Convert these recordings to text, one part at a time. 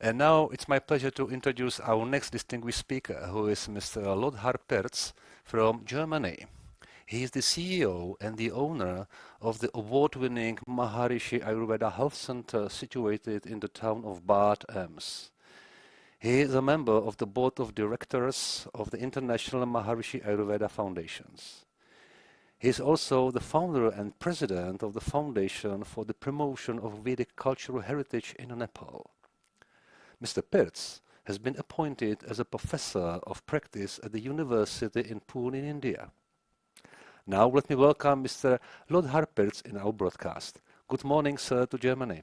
And now it's my pleasure to introduce our next distinguished speaker, who is Mr. Lothar Pirc from Germany. He is the CEO and the owner of the award-winning Maharishi Ayurveda Health Center situated in the town of Bad Ems. He is a member of the board of directors of the International Maharishi Ayurveda Foundations. He is also the founder and president of the Foundation for the Promotion of Vedic Cultural Heritage in Nepal. Mr. Pirc has been appointed as a professor of practice at the University in Pune in India. Now let me welcome Mr. Lothar Pirc in our broadcast. Good morning, sir, to Germany.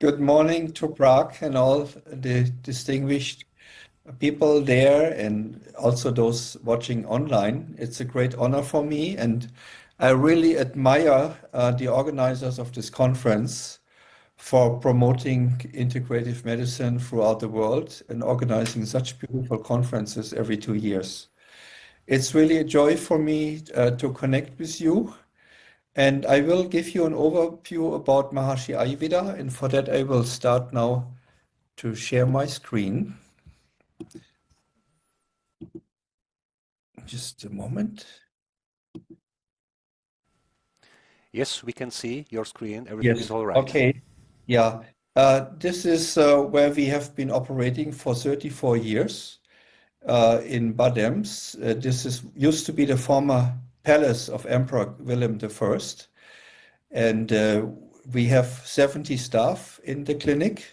Good morning to Prague and all the distinguished people there and also those watching online. It's a great honor for me, and I really admire the organizers of this conference for promoting integrative medicine throughout the world and organizing such beautiful conferences every 2 years. It's really a joy for me to connect with you, and I will give you an overview about Maharishi Ayurveda, and for that I will start now to share my screen. Just a moment. Yes, we can see your screen. Everything is all right. Okay. Yeah. This is where we have been operating for 34 years in Bad Ems. This used to be the former palace of Emperor William I. And we have 70 staff in the clinic.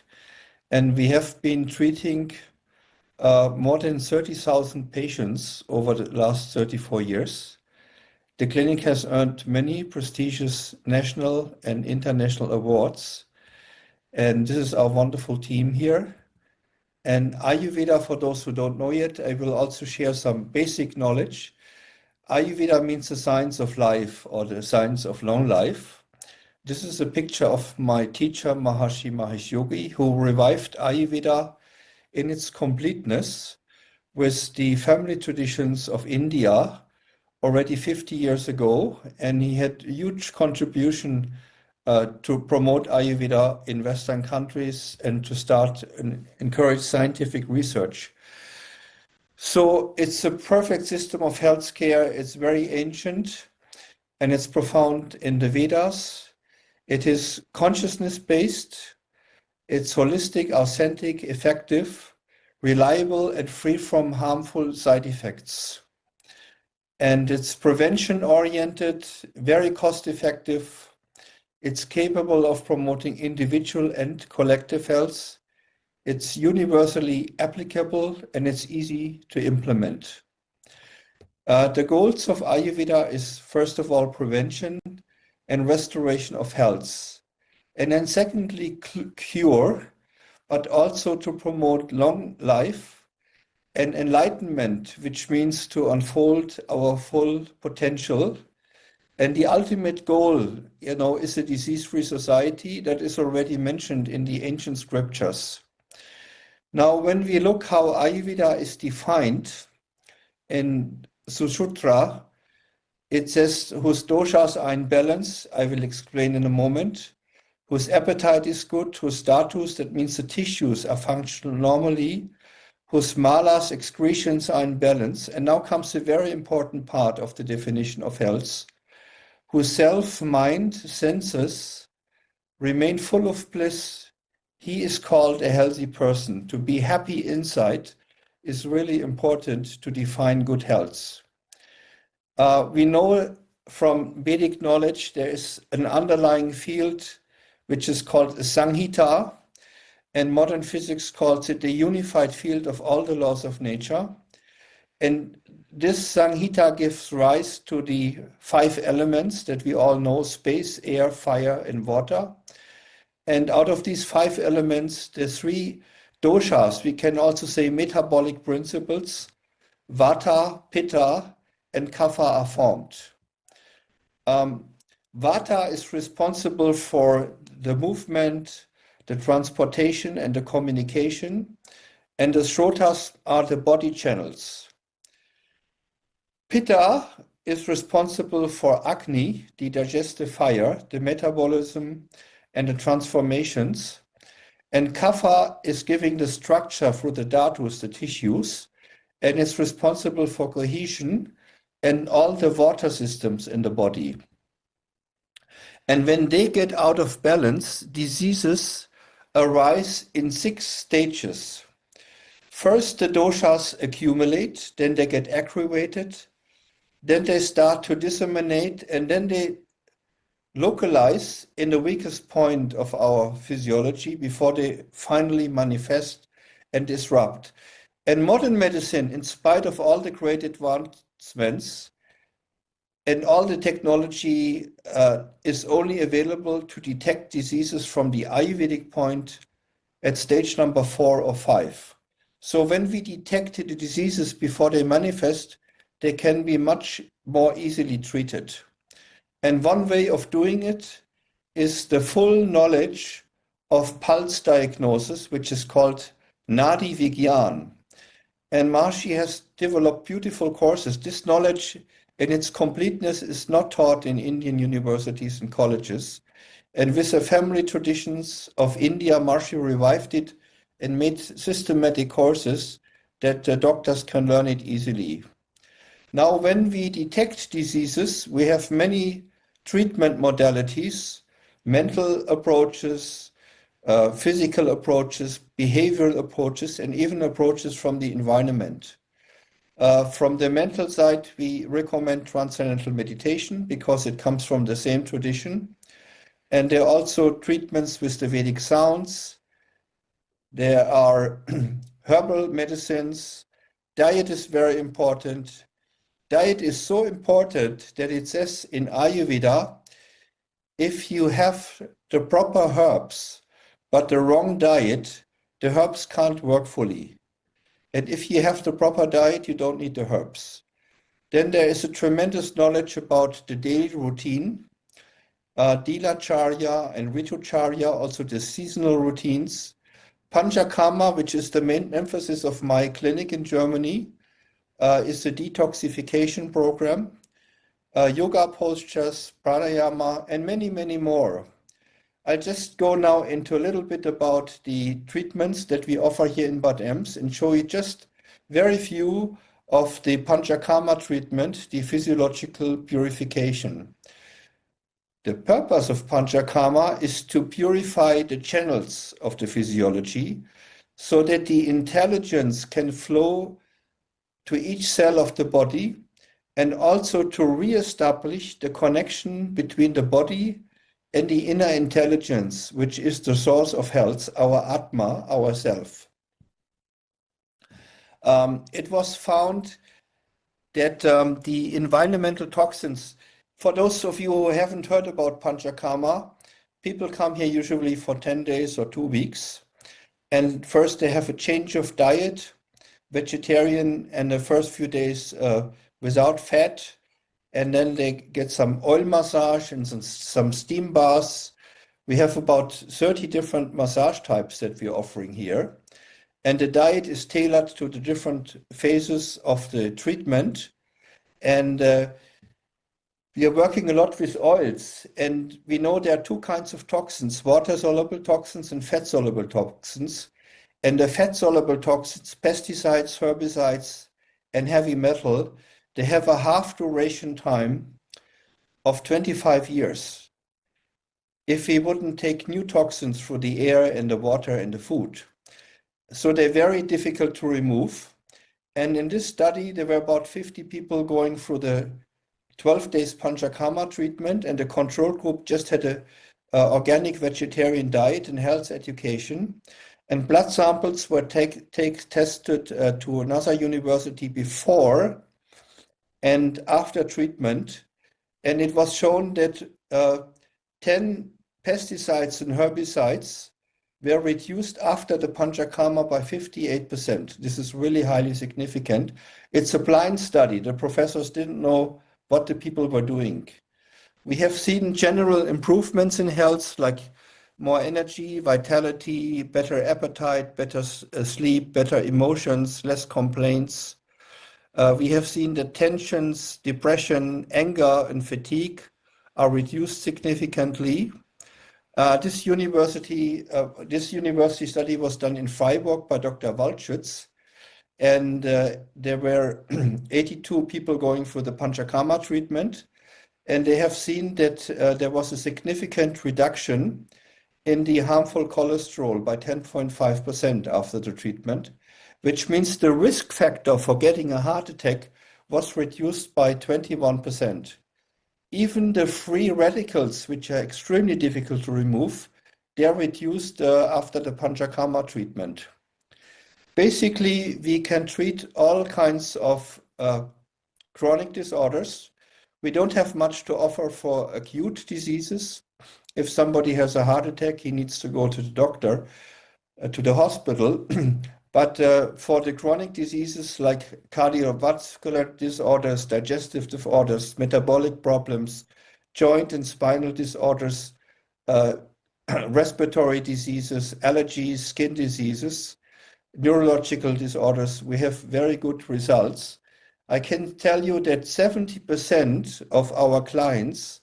And we have been treating more than 30,000 patients over the last 34 years. The clinic has earned many prestigious national and international awards. And this is our wonderful team here. And Ayurveda, for those who don't know yet, I will also share some basic knowledge. Ayurveda means the science of life or the science of long life. This is a picture of my teacher, Maharishi Mahesh Yogi, who revived Ayurveda in its completeness with the family traditions of India already 50 years ago. And he had a huge contribution to promote Ayurveda in Western countries and to start and encourage scientific research. So it's a perfect system of healthcare. It's very ancient and it's profound in the Vedas. It is consciousness-based. It's holistic, authentic, effective, reliable, and free from harmful side effects. And it's prevention-oriented, very cost-effective. It's capable of promoting individual and collective health. It's universally applicable and it's easy to implement. The goals of Ayurveda is, first of all, prevention and restoration of health. And then secondly, cure, but also to promote long life and enlightenment, which means to unfold our full potential. And the ultimate goal, is a disease-free society that is already mentioned in the ancient scriptures. Now, when we look how Ayurveda is defined in Susutra, it says whose doshas are in balance, I will explain in a moment, whose appetite is good, whose dhatus, that means the tissues, are functional normally, whose malas, excretions, are in balance. And now comes a very important part of the definition of health, whose self, mind, senses remain full of bliss. He is called a healthy person. To be happy inside is really important to define good health. We know from Vedic knowledge there is an underlying field which is called a Samhita, and modern physics calls it the unified field of all the laws of nature. And this Samhita gives rise to the 5 elements that we all know: space, air, fire, and water. And out of these 5 elements, the 3 doshas, we can also say metabolic principles, Vata, Pitta, and Kapha, are formed. Vata is responsible for the movement, the transportation, and the communication, and the Shrotas are the body channels. Pitta is responsible for Agni, the digestive fire, the metabolism, and the transformations. And kapha is giving the structure for the dhatus, the tissues, and it's responsible for cohesion and all the water systems in the body. And when they get out of balance, diseases arise in 6 stages. First, the doshas accumulate, then they get aggravated, then they start to disseminate, and then they localize in the weakest point of our physiology before they finally manifest and disrupt. And modern medicine, in spite of all the great advancements and all the technology, is only available to detect diseases from the Ayurvedic point at stage number 4 or 5. So when we detect the diseases before they manifest, they can be much more easily treated. And one way of doing it is the full knowledge of pulse diagnosis, which is called Nadi Vigyan. And Maharishi has developed beautiful courses. This knowledge in its completeness is not taught in Indian universities and colleges. And with the family traditions of India, Maharishi revived it and made systematic courses that the doctors can learn it easily. Now, when we detect diseases, we have many treatment modalities, mental approaches, physical approaches, behavioral approaches, and even approaches from the environment. From the mental side, we recommend transcendental meditation because it comes from the same tradition. And there are also treatments with the Vedic sounds. There are herbal medicines. Diet is very important. Diet is so important that it says in Ayurveda, if you have the proper herbs, but the wrong diet, the herbs can't work fully. And if you have the proper diet, you don't need the herbs. Then there is a tremendous knowledge about the daily routine, Dilacharya and Ritucharya, also the seasonal routines. Panchakarma, which is the main emphasis of my clinic in Germany, is the detoxification program, yoga postures, pranayama, and many, many more. I'll just go now into a little bit about the treatments that we offer here in Bad Ems and show you just very few of the Panchakarma treatment, the physiological purification. The purpose of Panchakarma is to purify the channels of the physiology so that the intelligence can flow to each cell of the body and also to re-establish the connection between the body and the inner intelligence, which is the source of health, our Atma, our self. It was found that the environmental toxins, for those of you who haven't heard about Panchakarma, people come here usually for 10 days or 2 weeks. And first they have a change of diet, vegetarian, and the first few days without fat. And then they get some oil massage and some steam baths. We have about 30 different massage types that we're offering here. And the diet is tailored to the different phases of the treatment. And we are working a lot with oils. And we know there are 2 kinds of toxins, water-soluble toxins and fat-soluble toxins. And the fat-soluble toxins, pesticides, herbicides, and heavy metal, they have a half duration time of 25 years if we wouldn't take new toxins through the air and the water and the food. So they're very difficult to remove. And in this study, there were about 50 people going through the 12 days Panchakarma treatment, and the control group just had a organic vegetarian diet and health education. And blood samples were tested to another university before and after treatment, and it was shown that 10 pesticides and herbicides were reduced after the Panchakarma by 58%. This is really highly significant. It's a blind study. The professors didn't know what the people were doing. We have seen general improvements in health, like more energy, vitality, better appetite, better sleep, better emotions, less complaints. We have seen that tensions, depression, anger, and fatigue are reduced significantly. This university study was done in Freiburg by Dr. Waldschütz, and there were 82 people going through the Panchakarma treatment, and they have seen that there was a significant reduction in the harmful cholesterol by 10.5% after the treatment, which means the risk factor for getting a heart attack was reduced by 21%. Even the free radicals, which are extremely difficult to remove, they are reduced after the Panchakarma treatment. Basically, we can treat all kinds of chronic disorders. We don't have much to offer for acute diseases. If somebody has a heart attack, he needs to go to the doctor, to the hospital. But for the chronic diseases like cardiovascular disorders, digestive disorders, metabolic problems, joint and spinal disorders, respiratory diseases, allergies, skin diseases, neurological disorders, we have very good results. I can tell you that 70% of our clients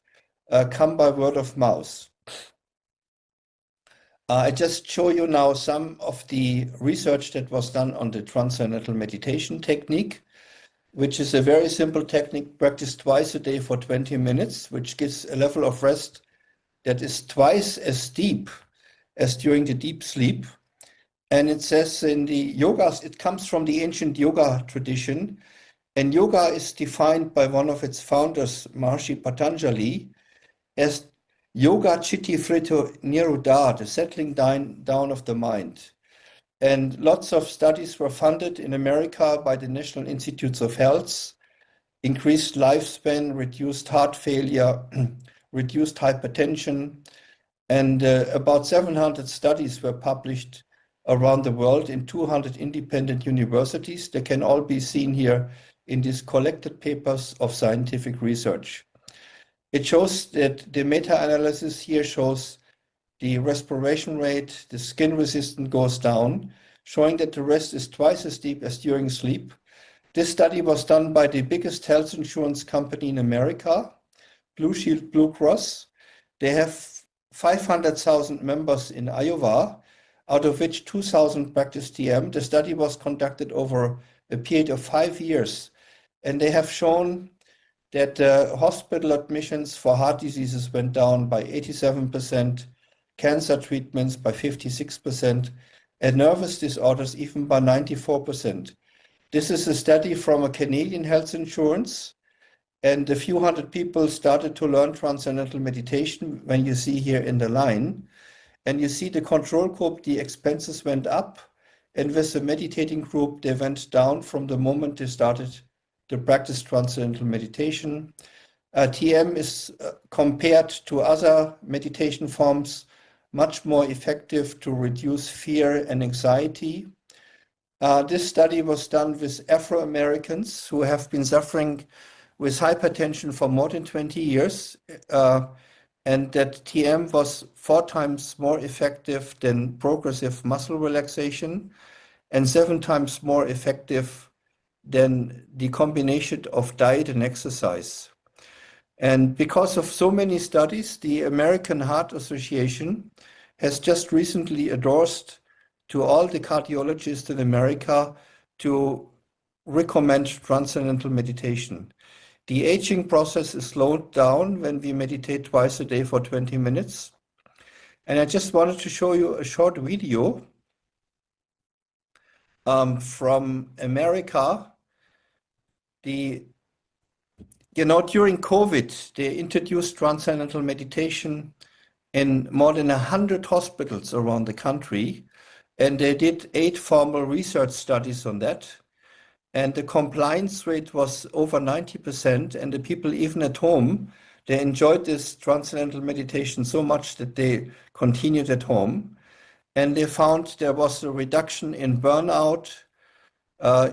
come by word of mouth. I just show you now some of the research that was done on the transcendental meditation technique, which is a very simple technique practiced twice a day for 20 minutes, which gives a level of rest that is twice as deep as during the deep sleep. And it says in the yogas, it comes from the ancient yoga tradition, and yoga is defined by one of its founders, Maharishi Patanjali, as Yoga Chitti Frito Niruddha, the settling down of the mind. And lots of studies were funded in America by the National Institutes of Health, increased lifespan, reduced heart failure, reduced hypertension, and about 700 studies were published around the world in 200 independent universities. They can all be seen here in these collected papers of scientific research. It shows that the meta-analysis here shows the respiration rate, the skin resistance goes down, showing that the rest is twice as deep as during sleep. This study was done by the biggest health insurance company in America, Blue Shield Blue Cross. They have 500,000 members in Iowa, out of which 2,000 practice TM. The study was conducted over a period of 5 years, and they have shown that hospital admissions for heart diseases went down by 87%, cancer treatments by 56%, and nervous disorders even by 94%. This is a study from a Canadian health insurance, and a few hundred people started to learn transcendental meditation when you see here in the line. And you see the control group, the expenses went up, and with the meditating group, they went down from the moment they started to practice transcendental meditation. TM is compared to other meditation forms much more effective to reduce fear and anxiety. This study was done with Afro-Americans who have been suffering with hypertension for more than 20 years, and that TM was 4 times more effective than progressive muscle relaxation and 7 times more effective than the combination of diet and exercise. And because of so many studies, the American Heart Association has just recently endorsed to all the cardiologists in America to recommend transcendental meditation. The aging process is slowed down when we meditate twice a day for 20 minutes. And I just wanted to show you a short video from America. During COVID, they introduced transcendental meditation in more than 100 hospitals around the country, and they did 8 formal research studies on that. And the compliance rate was over 90%, and the people, even at home, they enjoyed this transcendental meditation so much that they continued at home. And they found there was a reduction in burnout,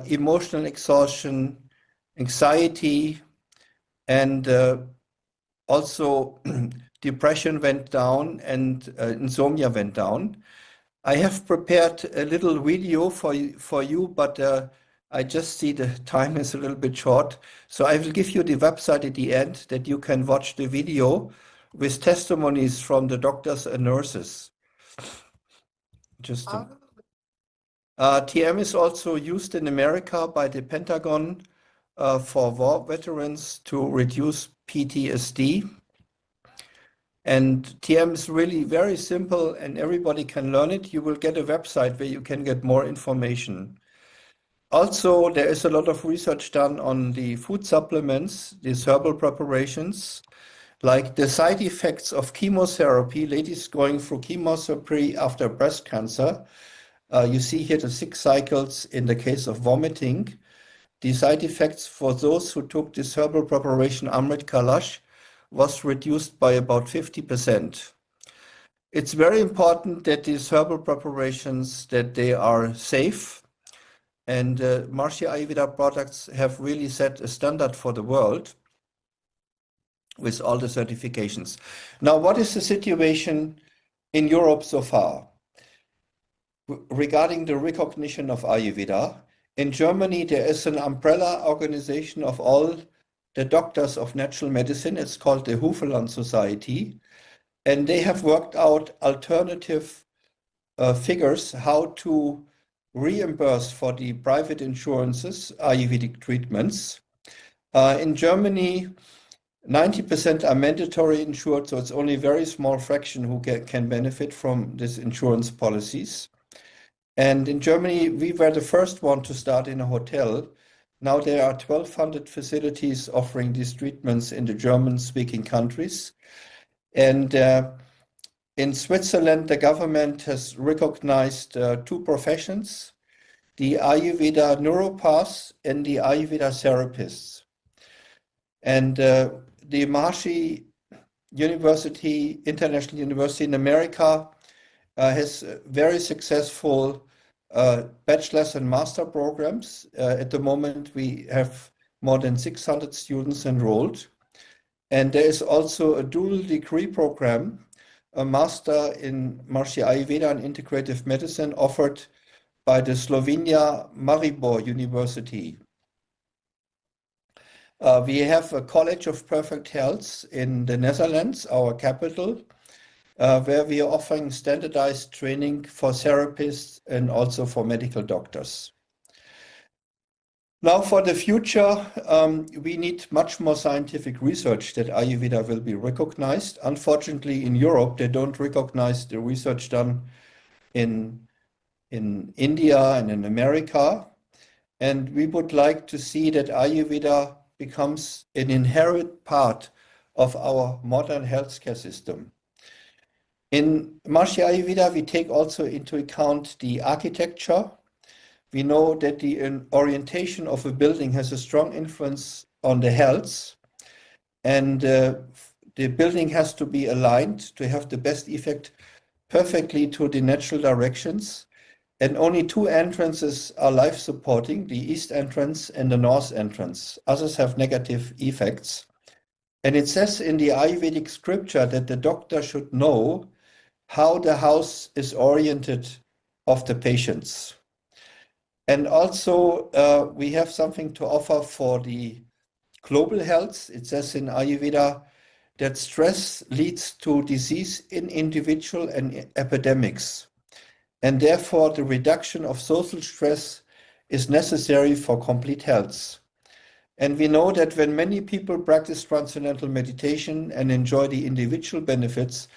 emotional exhaustion, anxiety, and also depression went down and insomnia went down. I have prepared a little video for you, but I just see the time is a little bit short. So I will give you the website at the end that you can watch the video with testimonies from the doctors and nurses. TM is also used in America by the Pentagon for war veterans to reduce PTSD. And TM is really very simple and everybody can learn it. You will get a website where you can get more information. Also, there is a lot of research done on the food supplements, these herbal preparations, like the side effects of chemotherapy, ladies going through chemotherapy after breast cancer. You see here the 6 cycles in the case of vomiting. The side effects for those who took this herbal preparation, Amrit Kalash, was reduced by about 50%. It's very important that these herbal preparations, that they are safe. And Maharishi Ayurveda products have really set a standard for the world with all the certifications. Now, what is the situation in Europe so far? Regarding the recognition of Ayurveda, in Germany, there is an umbrella organization of all the doctors of natural medicine. It's called the Hufeland Society. And they have worked out alternative figures how to reimburse for the private insurances Ayurvedic treatments. In Germany, 90% are mandatory insured, so it's only a very small fraction who can benefit from these insurance policies. And in Germany, we were the first one to start in a hotel. Now there are 1,200 facilities offering these treatments in the German-speaking countries. And in Switzerland, the government has recognized 2 professions, the Ayurveda neuropaths and the Ayurveda therapists. And the Maharishi University, International University in America, has very successful bachelor's and master programs. At the moment, we have more than 600 students enrolled. And there is also a dual degree program, a master in Maharishi Ayurveda and integrative medicine offered by the Slovenia Maribor University. We have a College of Perfect Health in the Netherlands, our capital, where we are offering standardized training for therapists and also for medical doctors. Now for the future, we need much more scientific research that Ayurveda will be recognized. Unfortunately, in Europe, they don't recognize the research done in India and in America. And we would like to see that Ayurveda becomes an inherent part of our modern healthcare system. In Maharishi Ayurveda, we take also into account the architecture. We know that the orientation of a building has a strong influence on the health, and the building has to be aligned to have the best effect perfectly to the natural directions. And only 2 entrances are life-supporting, the east entrance and the north entrance. Others have negative effects. And it says in the Ayurvedic scripture that the doctor should know how the house is oriented of the patients. And also, we have something to offer for the global health. It says in Ayurveda that stress leads to disease in individual and epidemics. And therefore, the reduction of social stress is necessary for complete health. And we know that when many people practice transcendental meditation and enjoy the individual benefits,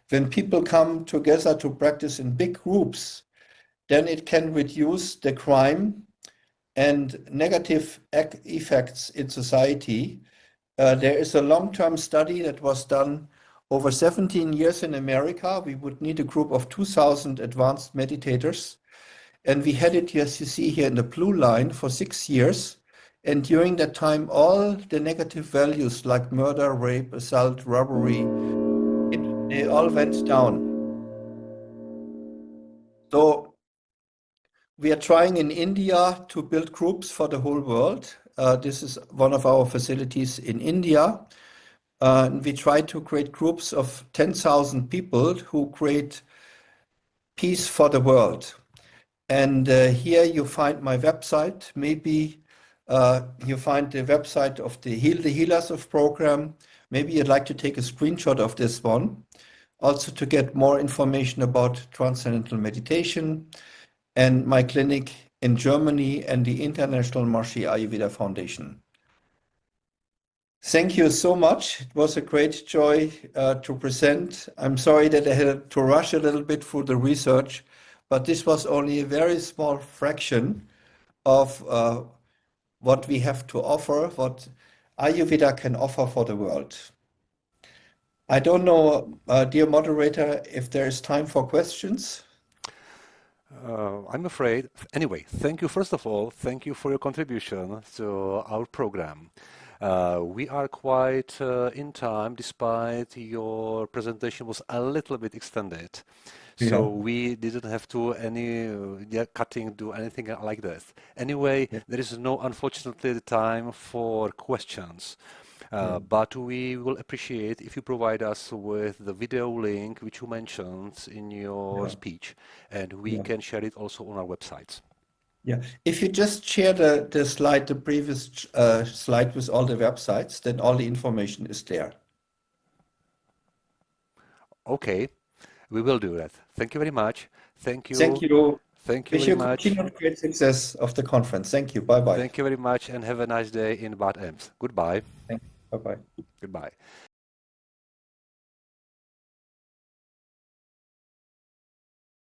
when people come together to practice in big groups, then it can reduce the crime and negative effects in society. There is a long-term study that was done over 17 years in America. We would need a group of 2,000 advanced meditators. And we had it, as you see here in the blue line, for 6 years. And during that time, all the negative values like murder, rape, assault, robbery, they all went down. So we are trying in India to build groups for the whole world. This is one of our facilities in India. We try to create groups of 10,000 people who create peace for the world. And here you find my website. Maybe you find the website of the Heal the Healers of program, Maybe you'd like to take a screenshot of this one, also to get more information about transcendental meditation and my clinic in Germany and the International Maharishi Ayurveda Foundation. Thank you so much. It was a great joy to present. I'm sorry that I had to rush a little bit through the research, but this was only a very small fraction of what we have to offer, what Ayurveda can offer for the world. I don't know, dear moderator, if there is time for questions. I'm afraid. Anyway, thank you. First of all, thank you for your contribution to our program. We are quite in time, despite your presentation was a little bit extended. So we didn't have to cutting, do anything like that. Anyway, there is no, unfortunately, the time for questions. But we will appreciate if you provide us with the video link which you mentioned in your speech, and we can share it also on our websites. Yeah, if you just share the slide, the previous slide with all the websites, then all the information is there. Okay, we will do that. Thank you very much. Thank you. Thank you. Thank you Wish very you much. continued great success of the conference. Thank you. Bye-bye. Thank you very much and have a nice day in Bad Ems. Goodbye. Thank you. Bye-bye. Goodbye.